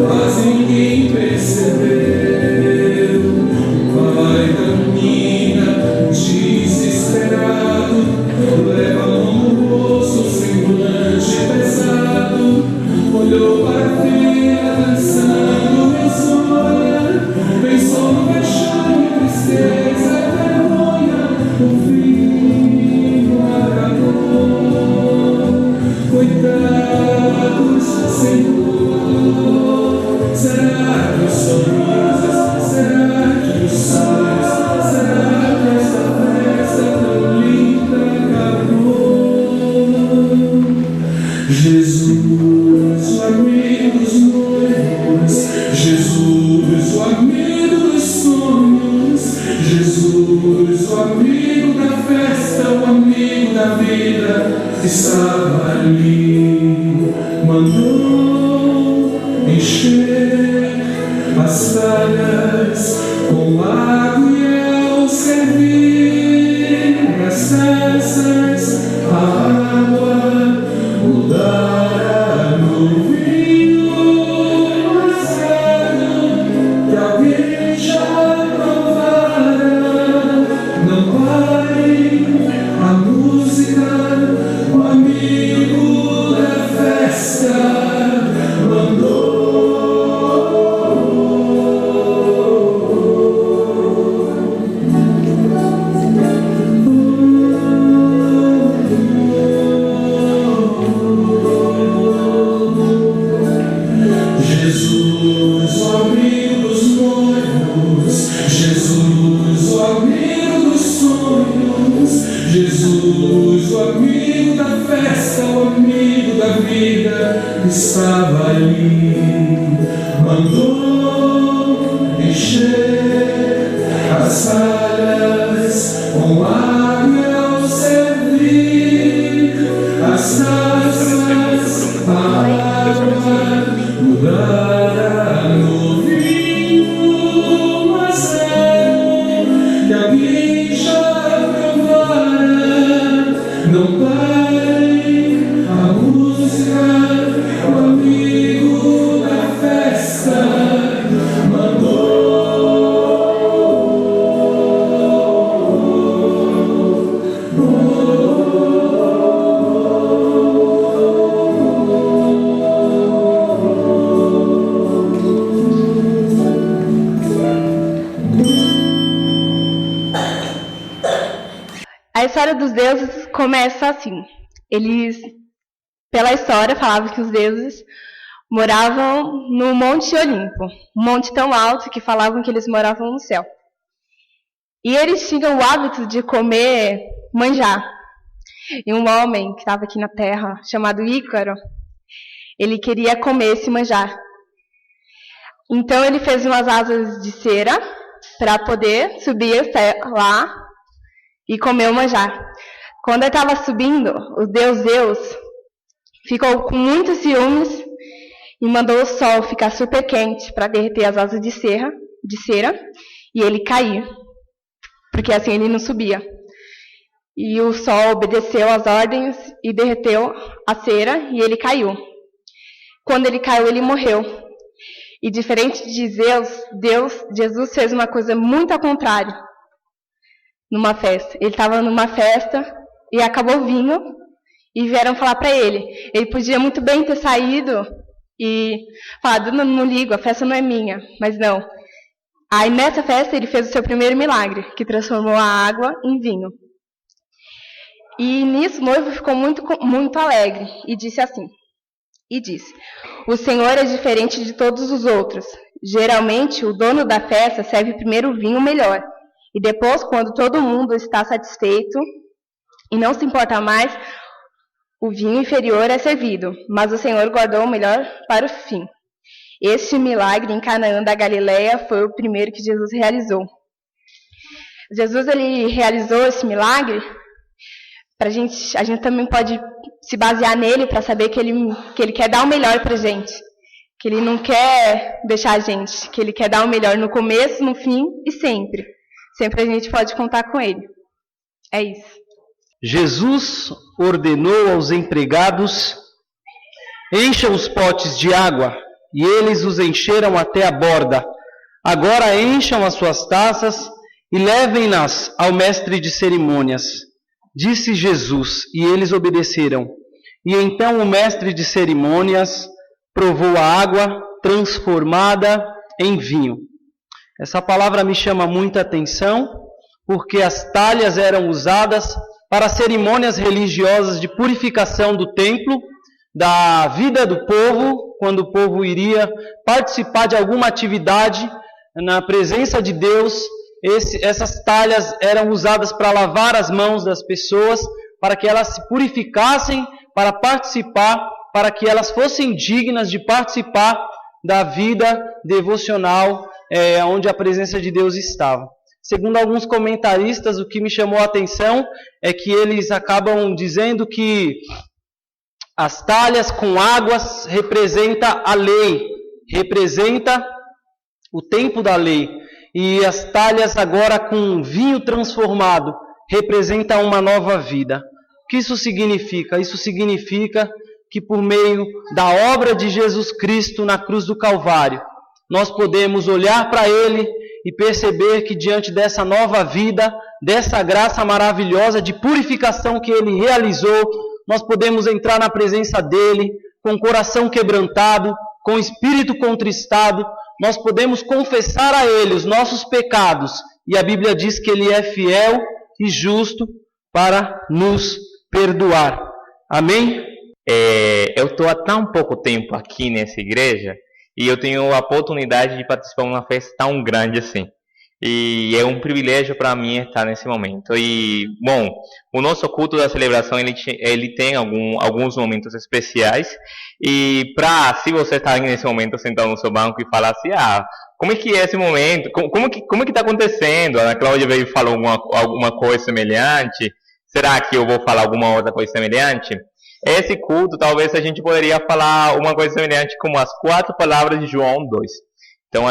quase ninguém percebeu. Vai caminha desesperado, leva a mão no bolso, semblante pesado, olhou para a filha dançando risonha, pensou no vexame, tristeza e vergonha, o filho agradou. Coitados, Senhor, será que os sorrisos, será que os sonhos, será que esta festa tão linda acabou? Jesus, o amigo dos noivos, Jesus, o amigo dos sonhos, Jesus, o amigo da festa, o amigo da vida, estava ali, mandou encher as talhas com água e ao servir as taças a água mudara no vinho azedo que alguém já provara. Não pare a música, o amigo da festa mandou. Jesus, o amigo dos noivos, Jesus, o amigo dos sonhos, Jesus, o amigo da festa, o amigo da vida, estava ali, mandou encher as talhas com água ao servir as taças, a água mudara no vinho azedo que alguém já provara. Não pare a música, o amigo da festa mandou. A história dos deuses começa assim. Eles, pela história, falavam que os deuses moravam no Monte Olimpo, um monte tão alto que falavam que eles moravam no céu. E eles tinham o hábito de comer manjar. E um homem que estava aqui na Terra, chamado Ícaro, ele queria comer esse manjar. Então ele fez umas asas de cera para poder subir lá e comer o manjar. Quando ele estava subindo, o deus Zeus ficou com muitos ciúmes e mandou o sol ficar super quente para derreter as asas de cera, e ele cair, porque assim ele não subia. E o sol obedeceu às ordens e derreteu a cera e ele caiu. Quando ele caiu, ele morreu. E diferente de Zeus, Jesus fez uma coisa muito ao contrário. Numa festa. Ele estava numa festa e acabou o vinho e vieram falar para ele. Ele podia muito bem ter saído e falado, não ligo, a festa não é minha. Mas não. Aí nessa festa ele fez o seu primeiro milagre, que transformou a água em vinho. E nisso o noivo ficou muito alegre e disse assim. O Senhor é diferente de todos os outros. Geralmente o dono da festa serve primeiro o vinho melhor. E depois, quando todo mundo está satisfeito e não se importa mais, o vinho inferior é servido. Mas o Senhor guardou o melhor para o fim. Este milagre em Canaã da Galileia foi o primeiro que Jesus realizou. Jesus ele realizou esse milagre a gente também pode se basear nele para saber que ele quer dar o melhor para a gente. Que ele não quer deixar a gente, que ele quer dar o melhor no começo, no fim e sempre. Sempre a gente pode contar com ele. É isso. Jesus ordenou aos empregados Encham os potes de água, e eles os encheram até a borda. Agora encham as suas taças e levem-nas ao mestre de cerimônias. Disse Jesus, e eles obedeceram. E então o mestre de cerimônias provou a água transformada em vinho. Essa palavra me chama muita atenção, porque as talhas eram usadas para cerimônias religiosas de purificação do templo, da vida do povo, quando o povo iria participar de alguma atividade na presença de Deus. Essas talhas eram usadas para lavar as mãos das pessoas, para que elas se purificassem, para participar, para que elas fossem dignas de participar da vida devocional, onde a presença de Deus estava. Segundo alguns comentaristas, o que me chamou a atenção é que eles acabam dizendo que as talhas com águas representa a lei, representa o tempo da lei. E as talhas agora com vinho transformado representa uma nova vida. O que isso significa? Isso significa que por meio da obra de Jesus Cristo na cruz do Calvário, nós podemos olhar para Ele e perceber que diante dessa nova vida, dessa graça maravilhosa de purificação que Ele realizou, nós podemos entrar na presença dEle com o coração quebrantado, com o espírito contristado. Nós podemos confessar a Ele os nossos pecados, e a Bíblia diz que Ele é fiel e justo para nos perdoar. Amém? Eu estou há tão pouco tempo aqui nessa igreja, e eu tenho a oportunidade de participar de uma festa tão grande assim. E é um privilégio para mim estar nesse momento. E, bom, o nosso culto da celebração, ele tem alguns momentos especiais. E se você está nesse momento sentado no seu banco e falar assim, como é que é esse momento? Como que está acontecendo? A Ana Cláudia veio e falou alguma coisa semelhante. Será que eu vou falar alguma outra coisa semelhante? Esse culto, talvez a gente poderia falar uma coisa semelhante como as 4 palavras de João 2. Então,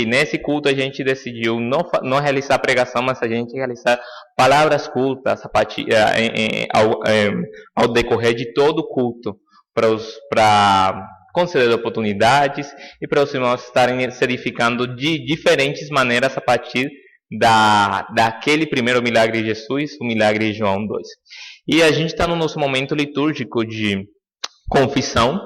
nesse culto, a gente decidiu não realizar pregação, mas a gente realizar palavras cultas ao decorrer de todo o culto, para conceder oportunidades e para os irmãos estarem se edificando de diferentes maneiras a partir daquele primeiro milagre de Jesus, o milagre de João 2. E a gente está no nosso momento litúrgico de confissão.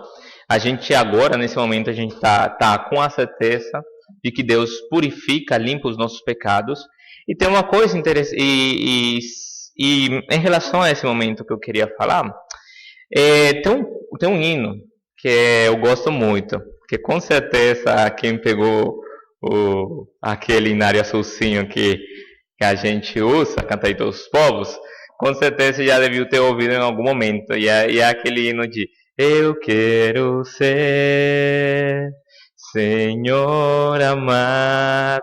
A gente agora, nesse momento, a gente tá com a certeza de que Deus purifica, limpa os nossos pecados. E tem uma coisa interessante, e em relação a esse momento que eu queria falar, tem um hino que eu gosto muito, que com certeza quem pegou aquele Inário Azulzinho que a gente usa, canta em todos os povos, com certeza já deviu ter ouvido em algum momento. E é aquele hino de eu quero ser Senhor amado,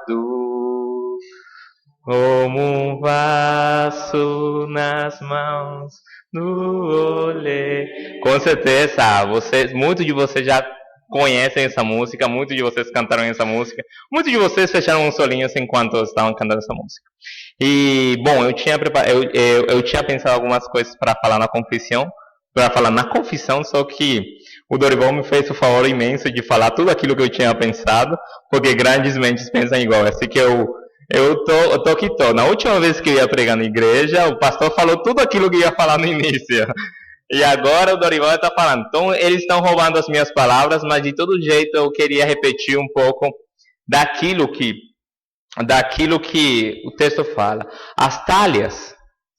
como um vaso nas mãos do oleiro. Com certeza, muitos de vocês já conhecem essa música, muitos de vocês cantaram essa música, muitos de vocês fecharam uns olhinhos enquanto estavam cantando essa música. E, bom, eu tinha pensado algumas coisas para falar na confissão, só que o Dorival me fez o favor imenso de falar tudo aquilo que eu tinha pensado, porque grandes mentes pensam igual. Assim que eu tô que tô. Na última vez que eu ia pregar na igreja, o pastor falou tudo aquilo que ia falar no início. E agora o Dorival está falando. Então eles estão roubando as minhas palavras, mas de todo jeito eu queria repetir um pouco daquilo que o texto fala. As talhas,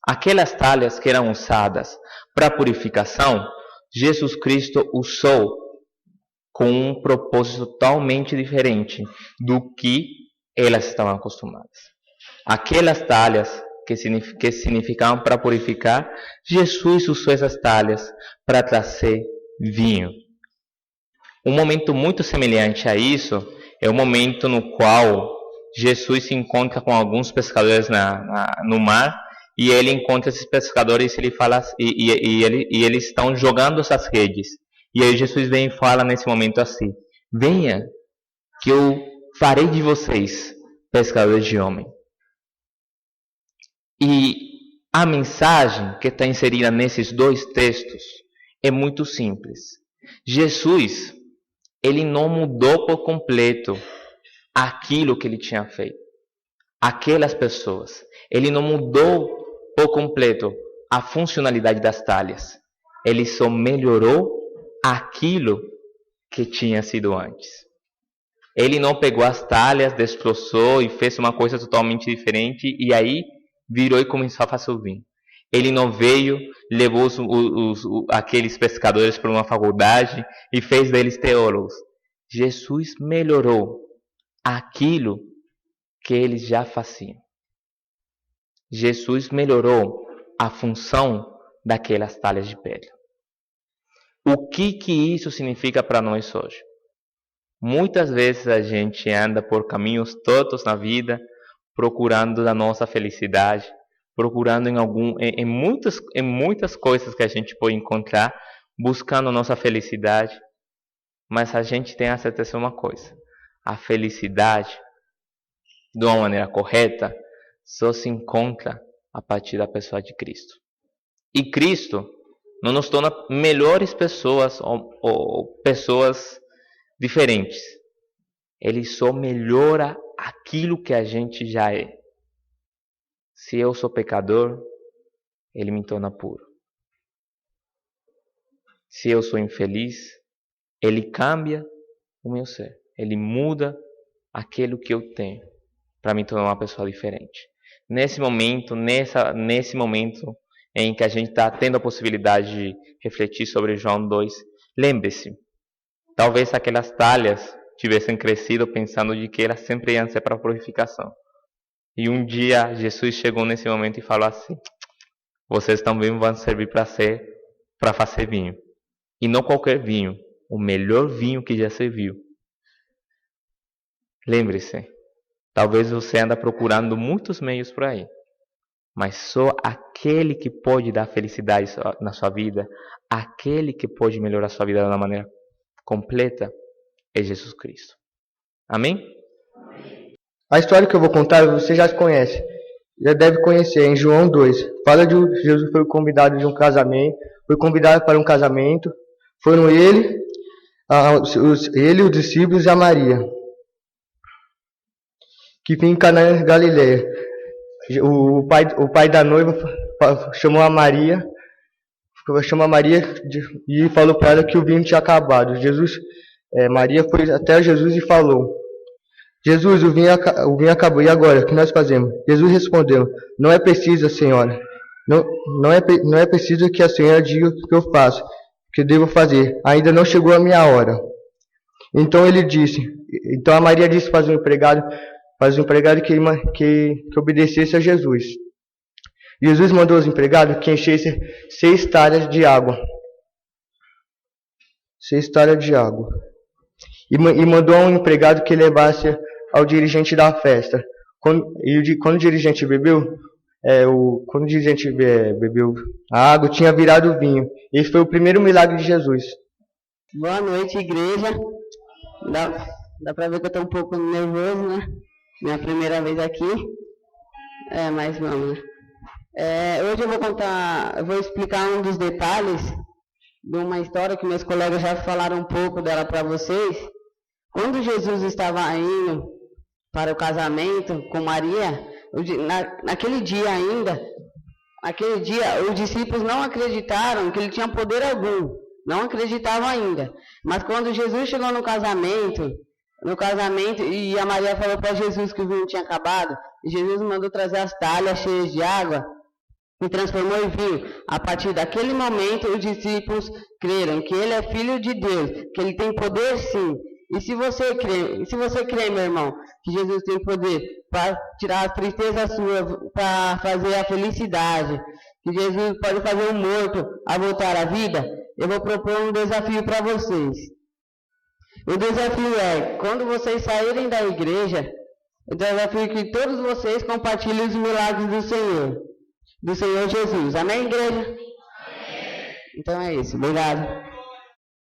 aquelas talhas que eram usadas para purificação, Jesus Cristo usou com um propósito totalmente diferente do que elas estavam acostumadas. Aquelas talhas que significavam para purificar, Jesus usou essas talhas para trazer vinho. Um momento muito semelhante a isso é o momento no qual Jesus se encontra com alguns pescadores no mar. E ele encontra esses pescadores e ele fala, e eles estão jogando essas redes. E aí Jesus vem e fala nesse momento assim: venha, que eu farei de vocês pescadores de homem. E a mensagem que está inserida nesses 2 textos é muito simples. Jesus, ele não mudou por completo aquilo que ele tinha feito. Aquelas pessoas. Ele não mudou por completo a funcionalidade das talhas. Ele só melhorou aquilo que tinha sido antes. Ele não pegou as talhas, destroçou e fez uma coisa totalmente diferente e aí virou e começou a fazer o vinho. Ele não veio, levou aqueles pescadores para uma faculdade e fez deles teólogos. Jesus melhorou aquilo que eles já faziam. Jesus melhorou a função daquelas talhas de pedra. O que isso significa para nós hoje? Muitas vezes a gente anda por caminhos tortos na vida, procurando a nossa felicidade, procurando em muitas coisas que a gente pode encontrar, buscando a nossa felicidade. Mas a gente tem a certeza de uma coisa: a felicidade, de uma maneira correta, só se encontra a partir da pessoa de Cristo. E Cristo não nos torna melhores pessoas ou pessoas diferentes. Ele só melhora aquilo que a gente já é. Se eu sou pecador, ele me torna puro. Se eu sou infeliz, ele cambia o meu ser. Ele muda aquilo que eu tenho para me tornar uma pessoa diferente. Nesse momento em que a gente está tendo a possibilidade de refletir sobre João 2, lembre-se, talvez aquelas talhas tivessem crescido pensando de que elas sempre iam ser para purificação. E um dia Jesus chegou nesse momento e falou assim: vocês também vão servir para fazer vinho. E não qualquer vinho, o melhor vinho que já se viu. Lembre-se, talvez você anda procurando muitos meios por aí, mas só aquele que pode dar felicidade na sua vida, aquele que pode melhorar a sua vida de uma maneira completa, é Jesus Cristo. Amém? A história que eu vou contar você já conhece, já deve conhecer, em João 2. Fala de Jesus foi convidado de um casamento, foi convidado para um casamento, foram ele, os discípulos e a Maria, que fica em Canaã, Galileia. O pai da noiva chamou a Maria e falou para ela que o vinho tinha acabado. Maria foi até Jesus e falou: Jesus, o vinho acabou, e agora? O que nós fazemos? Jesus respondeu: não é preciso, senhora. Não é preciso que a senhora diga o que eu faço, que eu devo fazer. Ainda não chegou a minha hora. Então a Maria disse para o empregado que obedecesse a Jesus. Jesus mandou os empregados que enchessem 6 talhas de água. 6 talhas de água. E mandou um empregado que levasse ao dirigente da festa. Quando o dirigente bebeu, bebeu a água, tinha virado vinho. Esse foi o primeiro milagre de Jesus. Boa noite, igreja. Dá pra ver que eu tô um pouco nervoso, né? Minha primeira vez aqui. Mas vamos, né? Hoje eu vou explicar um dos detalhes de uma história que meus colegas já falaram um pouco dela para vocês. Quando Jesus estava indo para o casamento com Maria, naquele dia os discípulos não acreditaram que ele tinha poder algum, não acreditavam ainda. Mas quando Jesus chegou no casamento, e a Maria falou para Jesus que o vinho tinha acabado, Jesus mandou trazer as talhas cheias de água e transformou em vinho. A partir daquele momento, os discípulos creram que ele é filho de Deus, que ele tem poder sim. E se você crê, meu irmão, que Jesus tem poder para tirar a tristeza sua, para fazer a felicidade, que Jesus pode fazer o morto a voltar à vida, eu vou propor um desafio para vocês. O desafio é, quando vocês saírem da igreja, o desafio é que todos vocês compartilhem os milagres do Senhor Jesus. Amém, igreja? Amém. Então é isso. Obrigado.